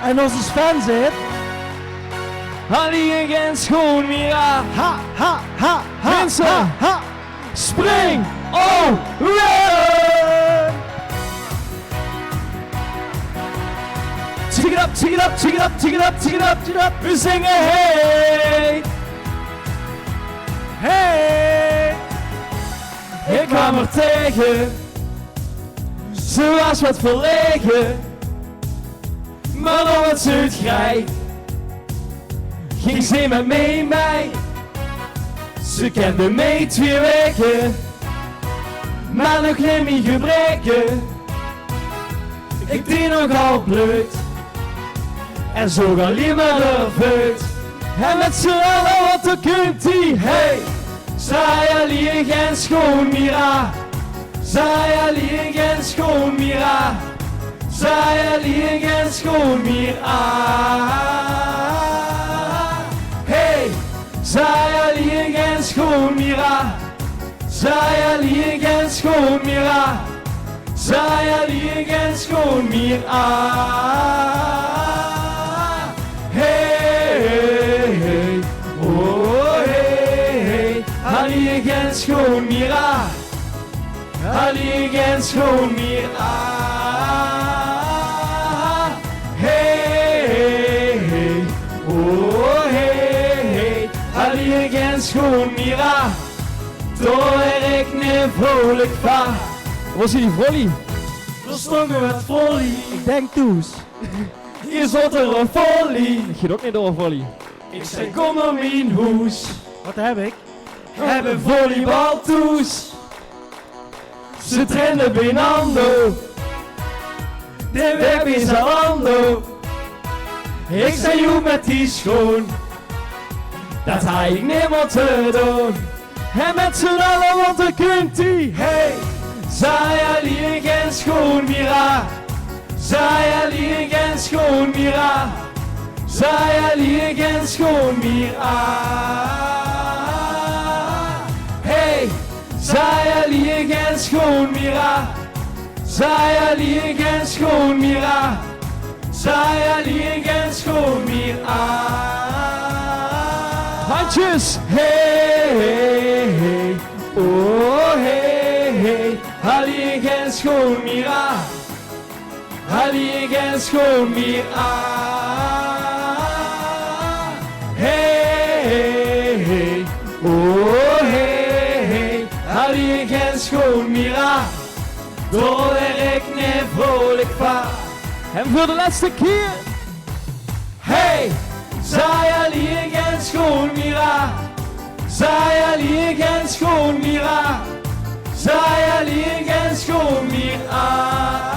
En als de Sven zit. Ali en schoon Mira. Ha, ha, ha, ha. Mensen, ha, ha. spring, oh, run! Check it up, check it up, check it up, check it up, check it up, check it up. We zingen hey, Hey. ik kwam er tegen. Ze was wat verlegen, maar nog wat zuidgrij. Ging ze met mij. Ze kende mij 2 weken, maar nog geen meer gebreken. Ik deed nogal bleut en zoog alleen maar ervuit. En met z'n allen, wat dan kunt ie, hey. Zij alleen geen schoon Mira. Zij alleen geen schoon Mira. Zij alleen geen schoon Mira. Hey, zij alleen geen schoon Mira. Zij alleen geen schoon Mira. Zij alleen geen schoon Mira. Hey, hey, oh hey, hey. Ali geen schoon Mira. Ali geen schoon Mira. Hey, hey, oh hey, hey. Ali geen schoon Mira. Door ik niet vrolijk van. Was die volley? Verstongen met volley. Ik denk toes. Hier zat er een volley. Ik ga ook niet door een volley. Ik zei kom naar mijn hoes. Wat heb ik? Hebben volleybaltoes. Ze trainen bij Nando. De web is Zalando. Ik zei joe met die schoon. Dat ga ik niet meer te doen. En met z'n allen, want dan kunt ie. Hey, zij alleen geen schoon Mira. Zij alleen geen schoon Mira. Zij alleen geen schoon Mira. Hey, zij alleen geen schoon Mira. Zij alleen geen schoon Mira. Zij alleen geen schoon Mira. Handjes! Hey, hey, hey, oh hey, hey. Ali geen schoon Mira. Ali geen schoon Mira. Hey, hey, hey, oh hey, hey. Ali geen schoon Mira. Door ik niet vrolijk van. En voor de laatste keer. Hey, zij alleen geen schoon Mira. Zij alleen geen schoon Mira. Zij alleen geen schoon Mira.